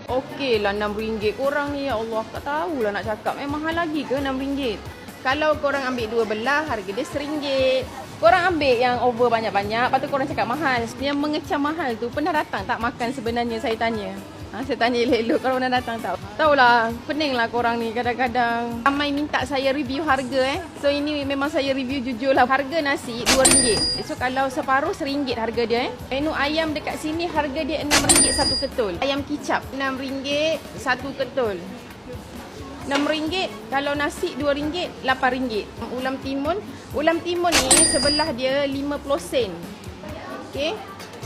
Okey lah RM6 korang ni, ya Allah, tak tahulah nak cakap. Mahal lagi ke RM6? Kalau korang ambil dua belah, harga dia RM1. Korang ambil yang over banyak-banyak, lepas tu korang cakap mahal. Yang mengecam mahal tu pernah datang tak makan sebenarnya, saya tanya. Saya tanya elok-elok, korang pernah datang tak? Tahulah, pening lah korang ni kadang-kadang. Ramai minta saya review harga So ini memang saya review jujur lah. Harga nasi RM2. So kalau separuh RM1 harga dia Menu ayam dekat sini harga dia RM6 satu ketul. Ayam kicap RM6 satu ketul. RM6, kalau nasi RM2, RM8. Ulam timun ni sebelah dia 50 sen. Okey.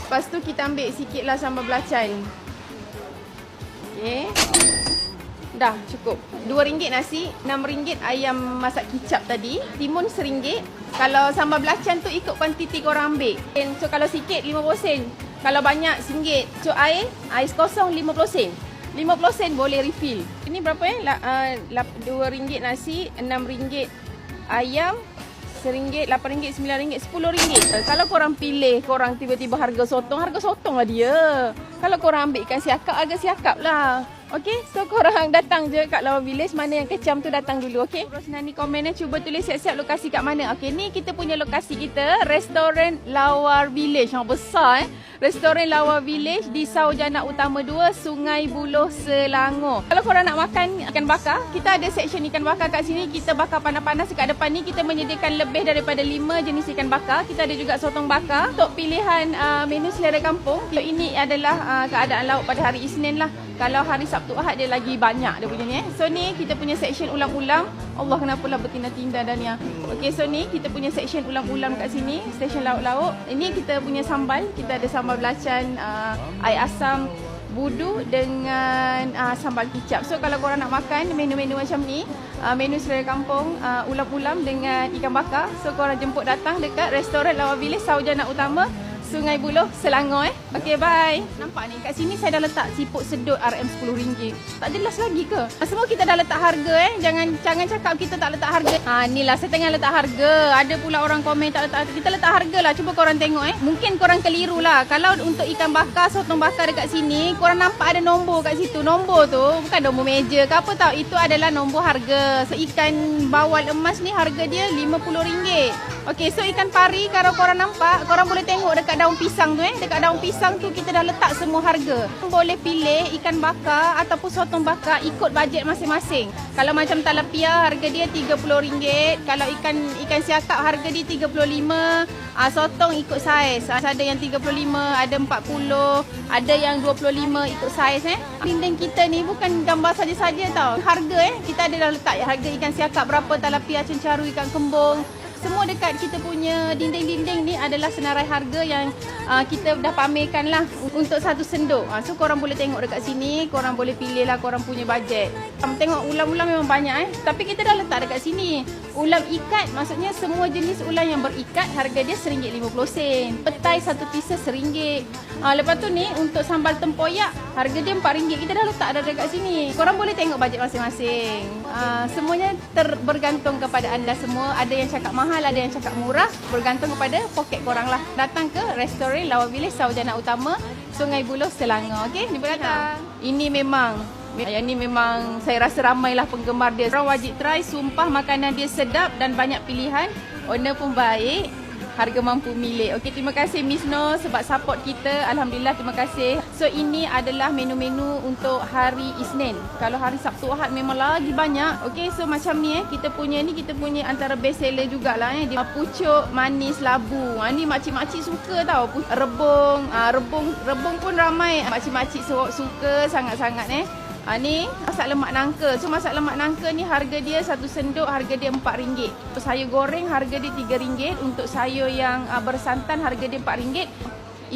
Lepas tu kita ambil sikit lah sambal belacan. Okey. Dah cukup. RM2 nasi, RM6 ayam masak kicap tadi. Timun RM1. Kalau sambal belacan tu ikut kuantiti korang ambil. So kalau sikit 50 sen. Kalau banyak RM1. So ais kosong 50 sen. 50 sen boleh refill. Ini berapa RM2 nasi, RM6 ayam, RM1, RM8, RM9, RM10. Kalau korang pilih, korang tiba-tiba harga sotong lah dia. Kalau korang ambil ikan siakap, harga siakap lah. Okey, so korang datang je kat Lawa Village. Mana yang kecam tu datang dulu, okey? Terus nanti komen cuba tulis siap-siap lokasi kat mana. Okey, ni kita punya lokasi kita, Restoran Lawa Village. Besar Restoran Lawa Village di Saujana Utama 2, Sungai Buloh, Selangor. Kalau korang nak makan ikan bakar, kita ada section ikan bakar kat sini. Kita bakar panas-panas. Dekat depan ni kita menyediakan lebih daripada 5 jenis ikan bakar. Kita ada juga sotong bakar. Untuk pilihan menu selera kampung, ini adalah keadaan laut pada hari Isnin lah. Kalau hari Sabtu Ahad dia lagi banyak dia punya ni. So ni kita punya section ulam-ulam. Allah, kenapalah bertinda-tinda Dania. Okey, so ni kita punya section ulam-ulam kat sini, section lauk-lauk. Ini kita punya sambal. Kita ada sambal belacan, air asam, budu dengan sambal kicap. So kalau korang nak makan menu-menu macam ni, menu selera kampung, ulam-ulam dengan ikan bakar, so korang jemput datang dekat Restoran Lawa Village, Saujana Utama, Sungai Buloh, Selangor. Okey, bye. Nampak ni kat sini saya dah letak siput sedut RM10. Tak jelas lagi ke? Semua kita dah letak harga Jangan cakap kita tak letak harga. Inilah saya tengah letak harga. Ada pula orang komen tak letak harga. Kita letak harga lah. Cuba korang tengok Mungkin korang keliru lah. Kalau untuk ikan bakar, sotong bakar dekat sini, korang nampak ada nombor kat situ. Nombor tu bukan nombor meja ke apa tau. Itu adalah nombor harga. So ikan bawal emas ni harga dia RM50. Okey, so ikan pari kalau korang nampak, korang boleh tengok dekat daun pisang tu Dekat daun pisang tu kita dah letak semua harga. Boleh pilih ikan bakar ataupun sotong bakar ikut bajet masing-masing. Kalau macam talapia harga dia RM30. Kalau ikan siakap harga dia RM35. Sotong ikut saiz. Ada yang RM35, ada RM40, ada yang RM25 ikut saiz Dinding kita ni bukan gambar saja-saja tau. Harga kita ada dah letak harga ikan siakap berapa, talapia, cencaru, ikan kembung. Semua dekat kita punya dinding-dinding ni adalah senarai harga yang kita dah pamerkan lah untuk satu sendok. So korang boleh tengok dekat sini, korang boleh pilih lah korang punya bajet. Tengok ulam-ulam memang banyak tapi kita dah letak dekat sini. Ulam ikat, maksudnya semua jenis ulam yang berikat harga dia RM1.50. Petai satu pieces RM1. Lepas tu ni untuk sambal tempoyak harga dia RM4. Kita dah letak dah dekat sini. Korang boleh tengok bajet masing-masing. Semuanya bergantung kepada anda semua. Ada yang cakap mahal, ada yang cakap murah, bergantung kepada poket korang lah. Datang ke Restoran Lawa Village, Saujana Utama, Sungai Buloh, Selangor. Okey, jumpa datang. Ini memang saya rasa ramailah penggemar dia. Korang wajib try, sumpah makanan dia sedap dan banyak pilihan. Owner pun baik. Harga mampu milik. Okey, terima kasih Miss No sebab support kita. Alhamdulillah, terima kasih. So ini adalah menu-menu untuk hari Isnin. Kalau hari Sabtu Ahad memang lagi banyak. Okey, so macam ni kita punya antara best seller jugalah Dia pucuk manis labu. Ni makcik-makcik suka tau. Rebung pun ramai makcik-makcik suka sangat-sangat Ni masak lemak nangka. So masak lemak nangka ni harga dia satu sendok harga dia RM4. Untuk sayur goreng harga dia RM3. Untuk sayur yang bersantan harga dia RM4.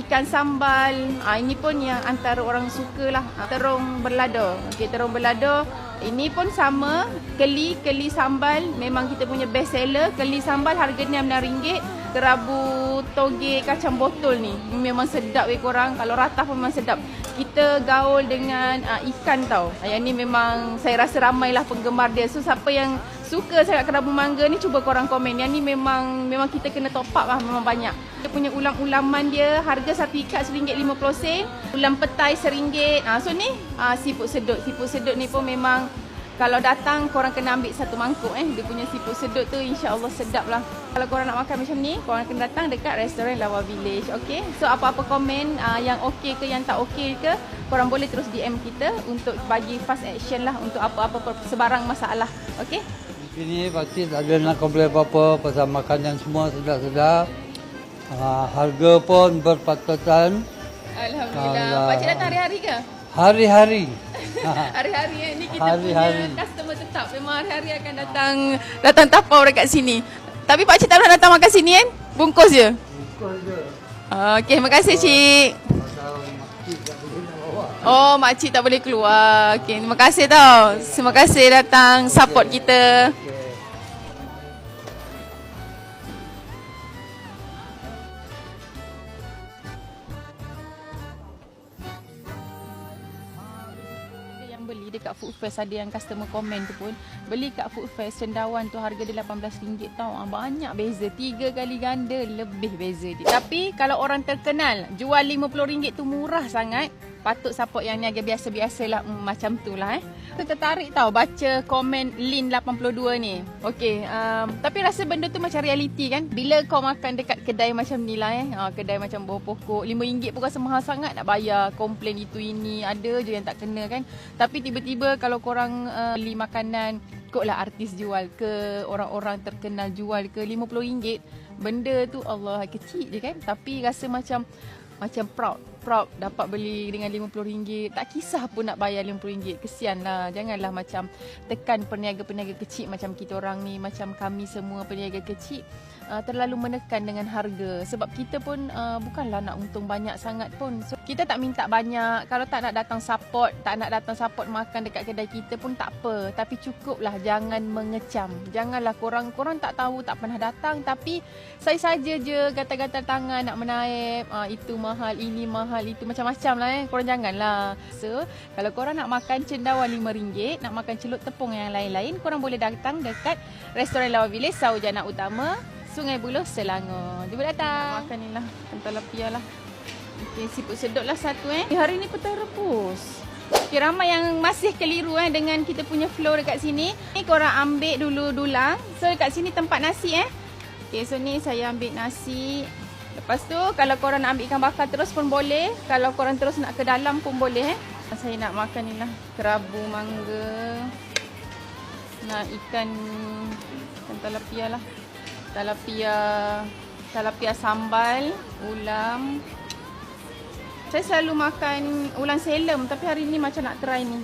Ikan sambal, ini pun yang antara orang suka lah. Terung berlada. Okey, terung berlada. Ini pun sama. Keli sambal memang kita punya best seller. Keli sambal harga dia RM6. Kerabu toge kacang botol ni memang sedap korang. Kalau rataf pun memang sedap. kita gaul dengan ikan tau. Yang ni memang saya rasa ramailah penggemar dia. So siapa yang suka sangat kerabu mangga ni, cuba korang komen. Yang ni memang kita kena top up lah, memang banyak. Dia punya ulam-ulaman dia harga satu ikat RM1.50. Ulam petai RM1. So ni siput sedut. Siput sedut ni pun memang kalau datang korang kena ambil satu mangkuk Dia punya siput sedut tu insya-Allah sedap lah. Kalau korang nak makan macam ni, korang kena datang dekat restoran Lawa Village. Okay, so apa-apa komen yang okey ke yang tak okey ke, korang boleh terus DM kita untuk bagi fast action lah untuk apa-apa sebarang masalah. Okay, di sini pasti tak ada nak komplain apa-apa pasal makanan semua sedap-sedap. Harga pun berpatutan. Alhamdulillah. Pakcik datang hari-hari ke? Hari-hari. Hari-hari ni kita Hari-hari. punya customer tetap. Memang hari-hari akan datang tapau dekat sini. Tapi pakcik tak pernah datang makan sini kan? Bungkus je? Bungkus je. Okey, terima kasih cik. Oh, makcik tak boleh keluar. Okey, terima kasih tau. Terima kasih datang support kita. Beli dekat Food Fest, ada yang customer komen tu pun beli kat Food Fest cendawan tu harga dia RM18 tau. Banyak beza, 3 kali ganda lebih beza dia. Tapi kalau orang terkenal jual RM50 tu murah sangat, patut support yang ni agak biasa-biasalah macam tu lah. Saya tertarik tau baca komen Lin 82 ni. Okey, tapi rasa benda tu macam reality kan. Bila kau makan dekat kedai macam ni lah kedai macam bawah pokok, RM5 pun rasa mahal sangat nak bayar. Komplain itu ini, ada je yang tak kena kan. Tapi tiba-tiba kalau korang beli makanan, ikutlah artis jual ke, orang-orang terkenal jual ke, RM50, benda tu Allah kecil je kan. Tapi rasa macam proud dapat beli dengan RM50. Tak kisah pun nak bayar RM50. Kesian lah. Janganlah macam tekan peniaga-peniaga kecil macam kita orang ni, macam kami semua peniaga kecil, terlalu menekan dengan harga. Sebab kita pun bukanlah nak untung banyak sangat pun. So, kita tak minta banyak. Kalau tak nak datang support makan dekat kedai kita pun tak apa. Tapi cukuplah, jangan mengecam. Janganlah korang tak tahu, tak pernah datang, tapi saya saja je gatal-gatal tangan nak menaip. Itu mahal, ini mahal, itu macam-macam lah Korang janganlah. So, kalau korang nak makan cendawan RM5, nak makan celup tepung yang lain-lain, korang boleh datang dekat restoran Lawa Village, Saujana Utama, Sungai Buloh, Selangor. Cuba datang. Makan ni lah, kental lapia lah. Okay, siput sedut lah satu Hari ni petai rebus. Okay, ramai yang masih keliru dengan kita punya flow dekat sini. Ni korang ambil dulu dulang. So dekat sini tempat nasi Okay, so ni saya ambil nasi. Lepas tu kalau korang nak ambil ikan bakar terus pun boleh. Kalau korang terus nak ke dalam pun boleh Saya nak makan ni lah, kerabu mangga. Nak ikan talapia lah. Talapia sambal, ulam. Saya selalu makan ulam selem, tapi hari ni macam nak try ni.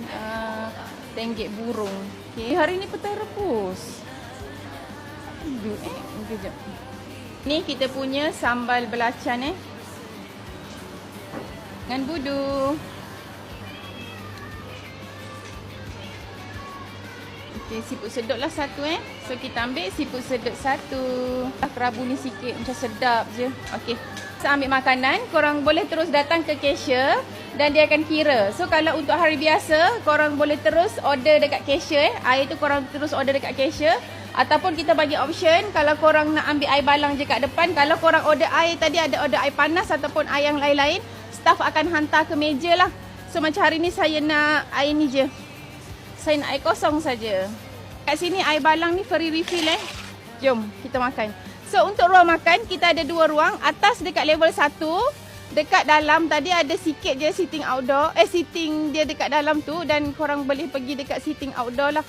Tenggek burung. Okay, hari ni petai rebus. Kejap. Ni kita punya sambal belacan dengan budu. Okay, siput sedut lah satu So kita ambil siput sedut satu. Kerabu ni sikit macam sedap je. Okay, saya ambil makanan. Korang boleh terus datang ke cashier dan dia akan kira. So kalau untuk hari biasa, korang boleh terus order dekat cashier Air tu korang terus order dekat cashier. Ataupun kita bagi option, kalau korang nak ambil air balang je kat depan, kalau korang order air tadi, ada order air panas ataupun air yang lain-lain, staff akan hantar ke meja lah. So macam hari ni saya nak air ni je. Saya nak air kosong saja. Kat sini air balang ni free refill Jom kita makan. So untuk ruang makan, kita ada 2 ruang. Atas dekat level 1, dekat dalam tadi ada sikit je sitting outdoor. Sitting dia dekat dalam tu, dan korang boleh pergi dekat sitting outdoor lah.